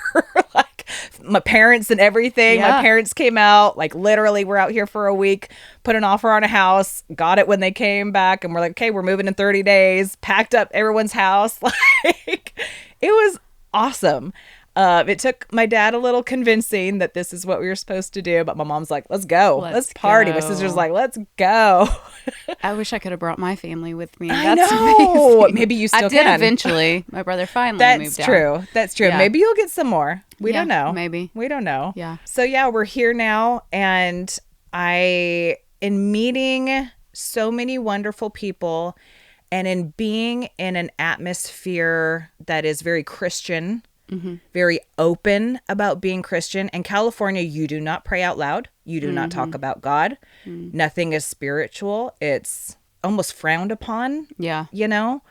My parents and everything. Yeah. My parents came out, literally we're out here for a week, put an offer on a house, got it when they came back, and we're like, okay, we're moving in 30 days, packed up everyone's house. It was awesome. It took my dad a little convincing that this is what we were supposed to do, but my mom's like, let's go. Let's party. My sister's like, let's go. I wish I could have brought my family with me. That's amazing. Maybe you still can. I did eventually. My brother finally moved out. That's true. Yeah. Maybe you'll get some more. We don't know. Maybe. We don't know. Yeah. So we're here now, and in meeting so many wonderful people, and in being in an atmosphere that is very Christian, very open about being Christian. In California, you do not pray out loud. You do not talk about God. Nothing is spiritual. It's almost frowned upon. Yeah.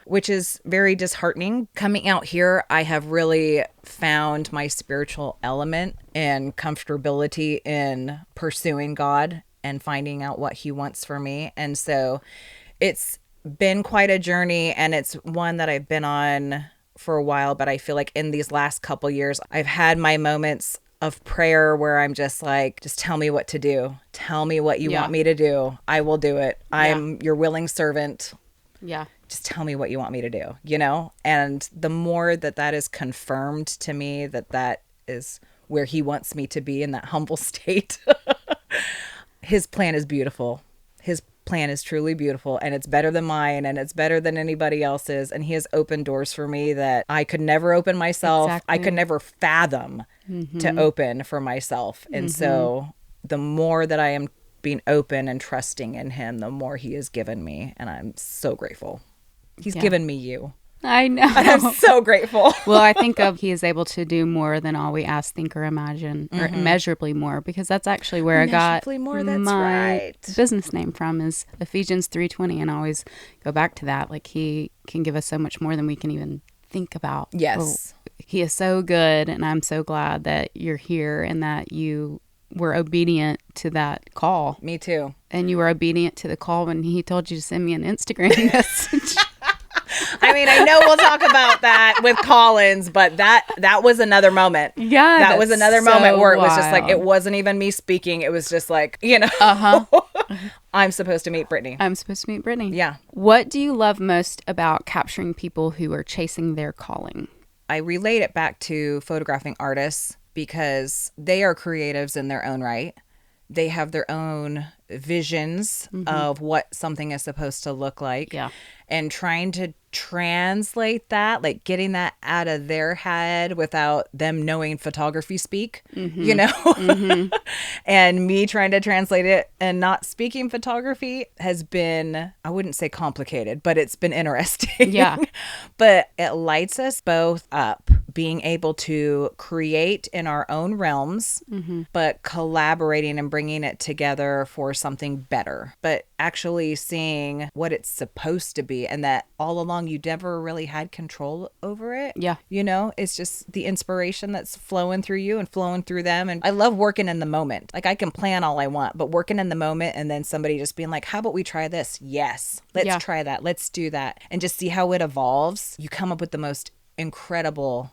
Which is very disheartening. Coming out here, I have really found my spiritual element and comfortability in pursuing God and finding out what he wants for me. And so it's been quite a journey, and it's one that I've been on for a while, but I feel like in these last couple years, I've had my moments of prayer where I'm just like, just tell me what to do. Tell me what you want me to do. I will do it. I'm your willing servant. Yeah. Just tell me what you want me to do, And the more that is confirmed to me that is where he wants me to be, in that humble state, his plan is beautiful. His plan is truly beautiful, and it's better than mine, and it's better than anybody else's, and he has opened doors for me that I could never open myself. Exactly. I could never fathom to open for myself. And so the more that I am being open and trusting in him, the more he has given me, and I'm so grateful. He's given me you. I know. And I'm so grateful. Well, I think he is able to do more than all we ask, think, or imagine, or immeasurably more, because that's actually where I got More, that's my right. business name from, is Ephesians 3:20, and I always go back to that. Like, he can give us so much more than we can even think about. Yes. He is so good, and I'm so glad that you're here and that you were obedient to that call. Me too. And you were obedient to the call when he told you to send me an Instagram message. I mean, I know we'll talk about that with Collins, but that was another moment. Yeah. That was another moment where it was just like, wild. it wasn't even me speaking. It was just like, you know, I'm supposed to meet Brittany. I'm supposed to meet Brittany. Yeah. What do you love most about capturing people who are chasing their calling? I relate it back to photographing artists because they are creatives in their own right. They have their own visions of what something is supposed to look like. Yeah. And trying to translate that, like getting that out of their head without them knowing photography speak, you know? And me trying to translate it and not speaking photography has been, I wouldn't say complicated, but it's been interesting. Yeah. But it lights us both up, being able to create in our own realms, but collaborating and bringing it together for something better, but actually seeing what it's supposed to be, and that all along you never really had control over it. Yeah. You know, it's just the inspiration that's flowing through you and flowing through them. And I love working in the moment. Like, I can plan all I want, but working in the moment and then somebody just being like, how about we try this? Yes, let's try that. Let's do that. And just see how it evolves. You come up with the most incredible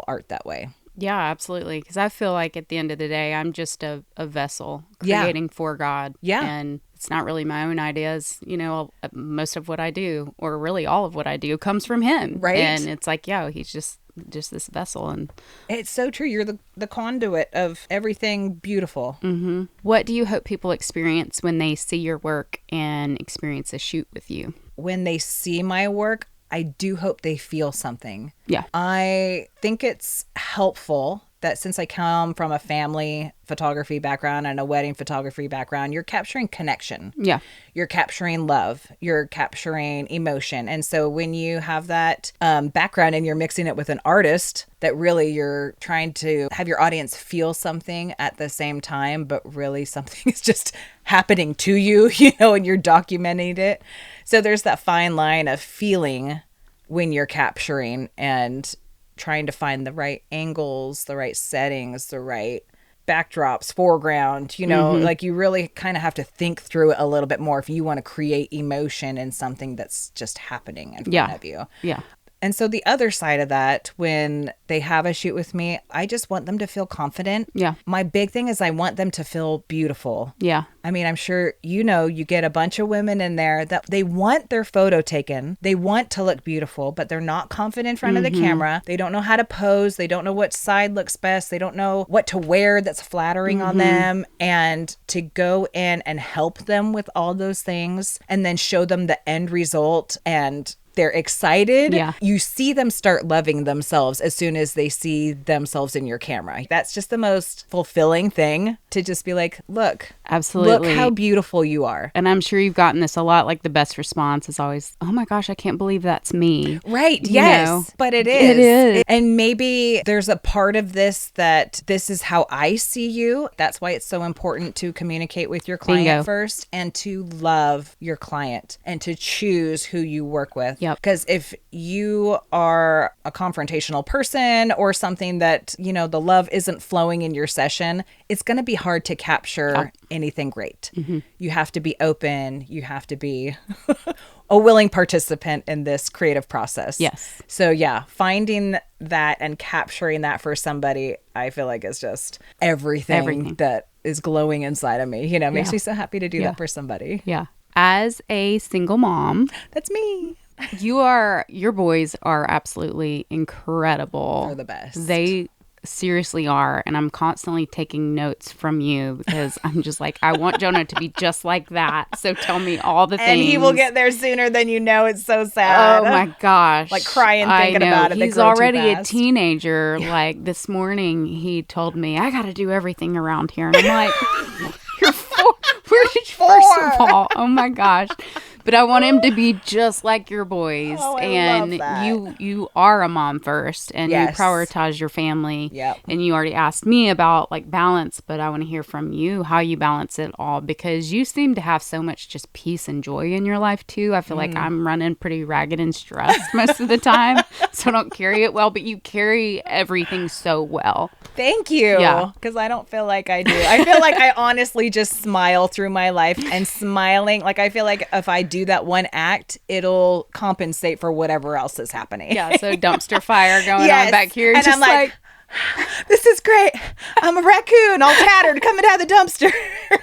art that way. Yeah, absolutely. Because I feel like at the end of the day, I'm just a vessel creating for God. Yeah. And it's not really my own ideas. You know, most of what I do, or really all of what I do, comes from him. Right. And it's like, yeah, he's just this vessel. And it's so true. You're the conduit of everything beautiful. what do you hope people experience when they see your work and experience a shoot with you? When they see my work, I do hope they feel something. Yeah. I think it's helpful that since I come from a family photography background and a wedding photography background, you're capturing connection. Yeah. You're capturing love. You're capturing emotion. And so when you have that background and you're mixing it with an artist, that really you're trying to have your audience feel something at the same time, but really something is just happening to you, you know, and you're documenting it. So there's that fine line of feeling when you're capturing and trying to find the right angles, the right settings, the right backdrops, foreground, you know, like you really kind of have to think through it a little bit more if you want to create emotion in something that's just happening in front of you. Yeah. And so the other side of that, when they have a shoot with me, I just want them to feel confident. Yeah. My big thing is I want them to feel beautiful. Yeah. I mean, I'm sure, you know, you get a bunch of women in there that they want their photo taken. They want to look beautiful, but they're not confident in front of the camera. They don't know how to pose. They don't know what side looks best. They don't know what to wear that's flattering on them. And to go in and help them with all those things and then show them the end result, and they're excited. Yeah. You see them start loving themselves as soon as they see themselves in your camera. That's just the most fulfilling thing, to just be like, look, Absolutely. look how beautiful you are. And I'm sure you've gotten this a lot. Like, the best response is always, oh my gosh, I can't believe that's me. Right. You Yes. know? But it is. It is. And maybe there's a part of this that this is how I see you. That's why it's so important to communicate with your client Bingo. first, and to love your client and to choose who you work with. Yep. Because if you are a confrontational person or something that, you know, the love isn't flowing in your session, it's going to be hard to capture anything great. You have to be open. You have to be a willing participant in this creative process. Yes. So yeah, finding that and capturing that for somebody, I feel like is just everything. That is glowing inside of me. You know, makes me so happy to do that for somebody. Yeah. As a single mom, That's me. your boys are absolutely incredible. They're the best. They seriously are. And I'm constantly taking notes from you, because I'm just like, I want Jonah to be just like that. So tell me all the things. And he will get there sooner than you know. It's so sad. Oh my gosh. Like crying thinking I know. about it. They He's grow too already a fast. teenager. Like, this morning he told me, I got to do everything around here. And I'm like, you're four. First of all, oh my gosh. But I want him to be just like your boys. Oh, I and love that. you are a mom first, and Yes. you prioritize your family. Yep. And you already asked me about like balance, but I want to hear from you how you balance it all, because you seem to have so much just peace and joy in your life too. I feel like I'm running pretty ragged and stressed most of the time, so I don't carry it well, but you carry everything so well. Thank you. Yeah. Because I don't feel like I do. I feel like I honestly just smile through my life, and smiling, like I feel like if I do that one act, it'll compensate for whatever else is happening. Yeah, so dumpster fire going Yes. on back here. And just I'm like, this is great. I'm a raccoon, all tattered, coming out of the dumpster.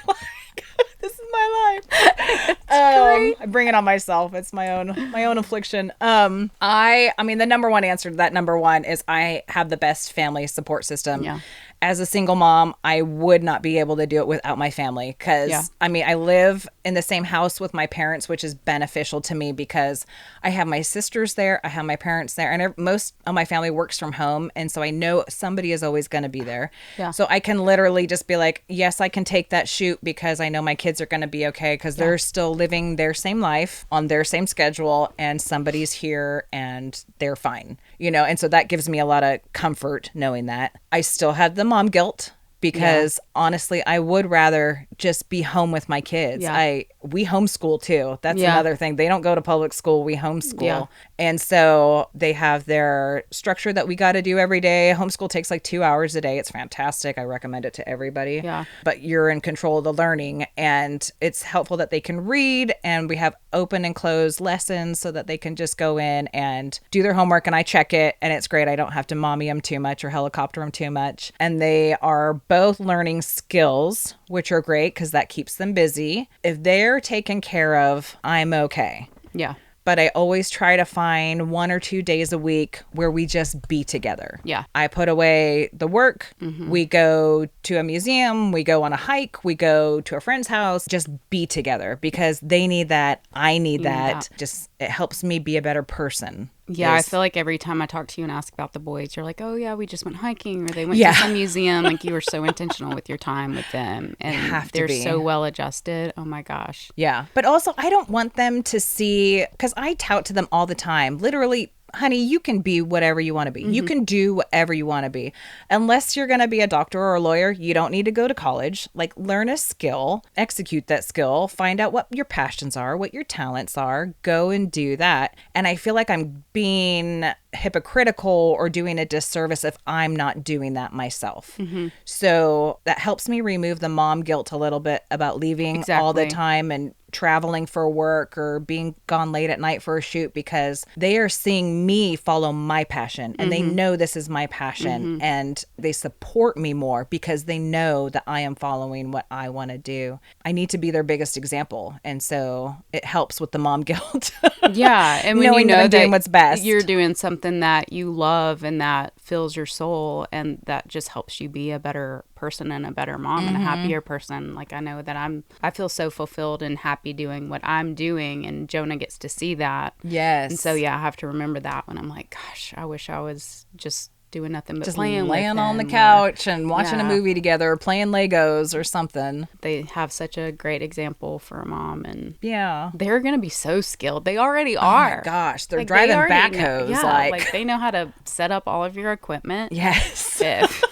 Like, this is my life. I bring it on myself. It's my own affliction. I mean, the number one answer to that number one is I have the best family support system. Yeah. As a single mom, I would not be able to do it without my family, because I mean, I live in the same house with my parents, which is beneficial to me because I have my sisters there, I have my parents there, and most of my family works from home, and so I know somebody is always going to be there. Yeah. So I can literally just be like, yes, I can take that shoot because I know my kids are going to be okay, because they're still living their same life on their same schedule, and somebody's here and they're fine, you know? And so that gives me a lot of comfort knowing that. I still have the mom guilt because honestly, I would rather just be home with my kids. Yeah. We homeschool too. That's another thing. They don't go to public school. We homeschool. Yeah. And so they have their structure that we got to do every day. Homeschool takes like 2 hours a day. It's fantastic. I recommend it to everybody. Yeah. But you're in control of the learning, and it's helpful that they can read, and we have open and closed lessons so that they can just go in and do their homework, and I check it, and it's great. I don't have to mommy them too much or helicopter them too much. And they are both learning skills, which are great because that keeps them busy. If they're taken care of, I'm okay. Yeah. But I always try to find 1 or 2 days a week where we just be together. Yeah. I put away the work. We go to a museum. We go on a hike. We go to a friend's house. Just be together because they need that. I need that. Just, it helps me be a better person. Yeah, I feel like every time I talk to you and ask about the boys, you're like, oh, yeah, we just went hiking, or they went to some museum. Like, you were so intentional with your time with them. And they're so well adjusted. Oh, my gosh. Yeah. But also, I don't want them to see, because I tout to them all the time, literally, honey, you can be whatever you want to be. You can do whatever you want to be. Unless you're going to be a doctor or a lawyer, you don't need to go to college. Like, learn a skill, execute that skill, find out what your passions are, what your talents are, go and do that. And I feel like I'm being hypocritical or doing a disservice if I'm not doing that myself. So that helps me remove the mom guilt a little bit about leaving all the time and traveling for work or being gone late at night for a shoot, because they are seeing me follow my passion, and they know this is my passion, and they support me more because they know that I am following what I want to do. I need to be their biggest example, and so it helps with the mom guilt. Yeah, and when knowing you know that I'm doing what's best, you're doing something that you love and that fills your soul, and that just helps you be a better person and a better mom and a happier person. Like, I know that I feel so fulfilled and happy doing what I'm doing, and Jonah gets to see that. Yes. And so I have to remember that when I'm like, gosh, I wish I was just doing nothing but just playing laying on the couch and watching a movie together, playing Legos or something. They have such a great example for a mom, and yeah, they're gonna be so skilled. They already are. Oh my gosh, they're like, driving they backhoes. Know, like they know how to set up all of your equipment. Yes. If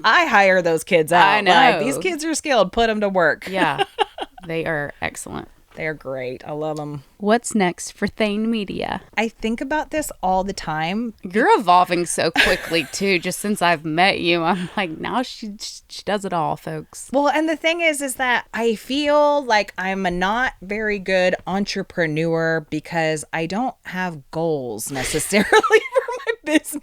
I hire those kids out. I know. Like, these kids are skilled. Put them to work. Yeah, they are excellent. They're great. I love them. What's next for Thayne Media? I think about this all the time. You're evolving so quickly, too. Just since I've met you, I'm like, now she does it all, folks. Well, and the thing is that I feel like I'm a not very good entrepreneur because I don't have goals necessarily for my business.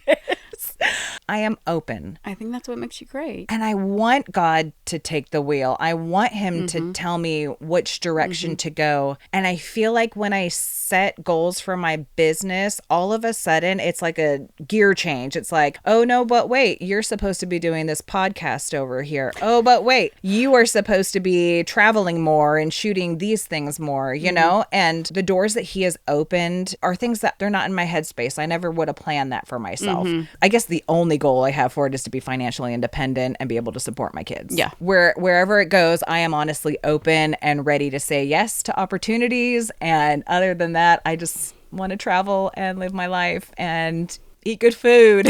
I am open. I think that's what makes you great. And I want God to take the wheel. I want him to tell me which direction to go. And I feel like when I set goals for my business, all of a sudden it's like a gear change. It's like, oh no, but wait, you're supposed to be doing this podcast over here. Oh, but wait, you are supposed to be traveling more and shooting these things more, you know? And the doors that he has opened are things that they're not in my headspace. I never would have planned that for myself. I guess the the only goal I have for it is to be financially independent and be able to support my kids. Yeah. Wherever it goes, I am honestly open and ready to say yes to opportunities. And other than that, I just want to travel and live my life and eat good food.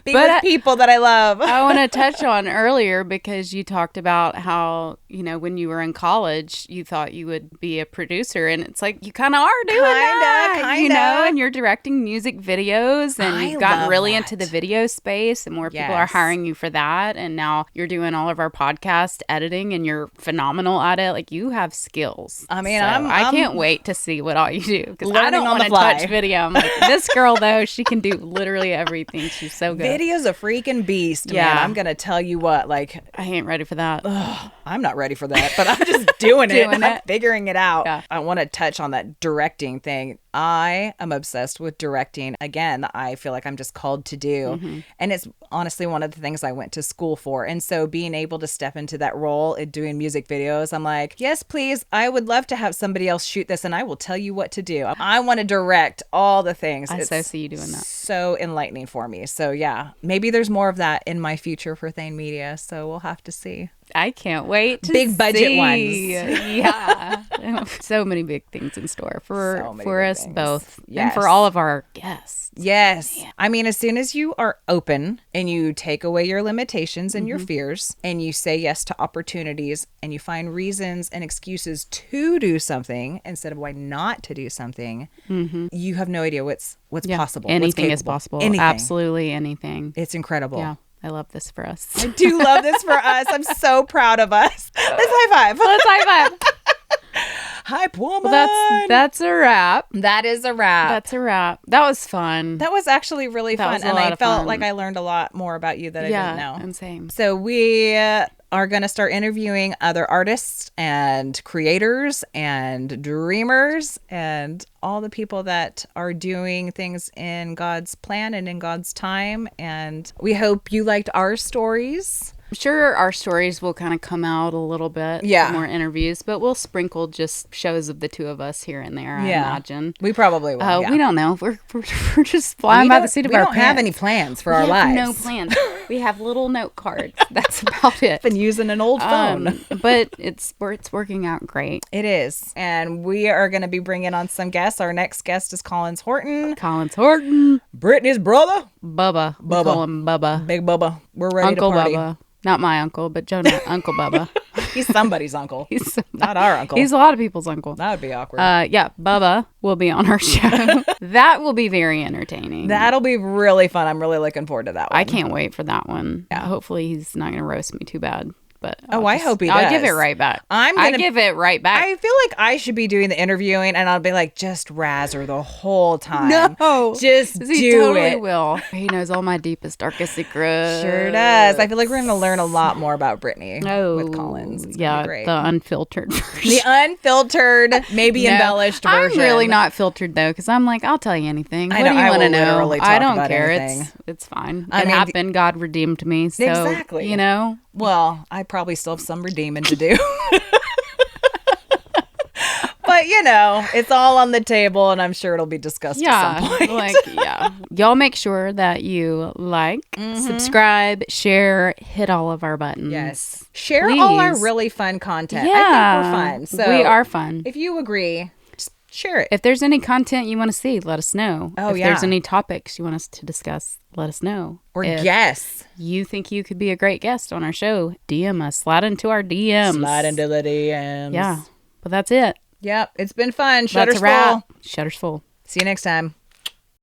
Be with people that I love. I want to touch on earlier because you talked about how, when you were in college, you thought you would be a producer. And it's like, you kind of are doing that, and you're directing music videos and you've gotten really into the video space and more people are hiring you for that. And now you're doing all of our podcast editing and you're phenomenal at it. Like, you have skills. I mean, so I can't wait to see what all you do because I don't want to touch video. I'm like, this girl, though, she can do literally everything. She's so good. Video's a freaking beast, man. I'm gonna tell you what, like, I ain't ready for that. I'm not ready for that, but I'm just doing it. I'm figuring it out. Yeah. I want to touch on that directing thing. I am obsessed with directing. Again, I feel like I'm just called to do. And it's honestly one of the things I went to school for. And so being able to step into that role in doing music videos, I'm like, yes, please. I would love to have somebody else shoot this and I will tell you what to do. I want to direct all the things. I so see you doing that. So enlightening for me. So yeah, maybe there's more of that in my future for Thayne Media. So we'll have to see. I can't wait to big budget ones. Yeah. So many big things in store for us both yes. and for all of our guests. Yes. Man. I mean, as soon as you are open and you take away your limitations and your fears and you say yes to opportunities and you find reasons and excuses to do something instead of why not to do something, you have no idea what's possible. Anything is possible. Anything. Absolutely anything. It's incredible. Yeah. I love this for us. I do love this for us. I'm so proud of us. Let's high five. Let's high five. Hype woman. Well, that's a wrap. That is a wrap. That's a wrap. That was fun. That was actually really fun. And I felt fun. like I learned a lot more about you that I didn't know. And same. So we are going to start interviewing other artists and creators and dreamers and all the people that are doing things in God's plan and in God's time. And we hope you liked our stories. I'm sure our stories will kind of come out a little bit. Yeah. More interviews, but we'll sprinkle just shows of the two of us here and there, I imagine. We probably will. We don't know. We're just flying by the seat of our pants. We don't have any plans for our lives. No plans. We have little note cards. That's about it. Been using an old phone. But it's working out great. It is. And we are going to be bringing on some guests. Our next guest is Collins Horton. Brittany's brother. Bubba. We call him Bubba. Big Bubba. We're ready Uncle to party. Bubba. Not my uncle, but Jonah. Uncle Bubba. He's somebody's uncle. He's not our uncle. He's a lot of people's uncle. That would be awkward. Yeah, Bubba will be on our show. That will be very entertaining. That'll be really fun. I'm really looking forward to that one. I can't wait for that one. Yeah. Hopefully he's not going to roast me too bad. But I hope he does. I'll give it right back. I give it right back. I feel like I should be doing the interviewing and I'll be like, just razz her the whole time. No. Just do he totally it. Will. He knows all my deepest, darkest secrets. Sure does. I feel like we're going to learn a lot more about Brittany with Collins. It's yeah, great. The unfiltered version. The unfiltered, maybe embellished version. I'm really not filtered though, because I'm like, I'll tell you anything. What do you want to know? I don't care. It's fine. It happened. God redeemed me. So, exactly. You know. Well, I probably still have some redeeming to do. But, it's all on the table, and I'm sure it'll be discussed at some point. Y'all make sure that you like, subscribe, share, hit all of our buttons. Yes. Share all our really fun content. Yeah. I think we're fun. So we are fun. If you agree, just share it. If there's any content you want to see, let us know. Oh, if there's any topics you want us to discuss, let us know. Or guess. You think you could be a great guest on our show, DM us. Slide into our DMs. Slide into the DMs. Yeah. But that's it. Yep. It's been fun. Shutter's full. Shutter's full. See you next time.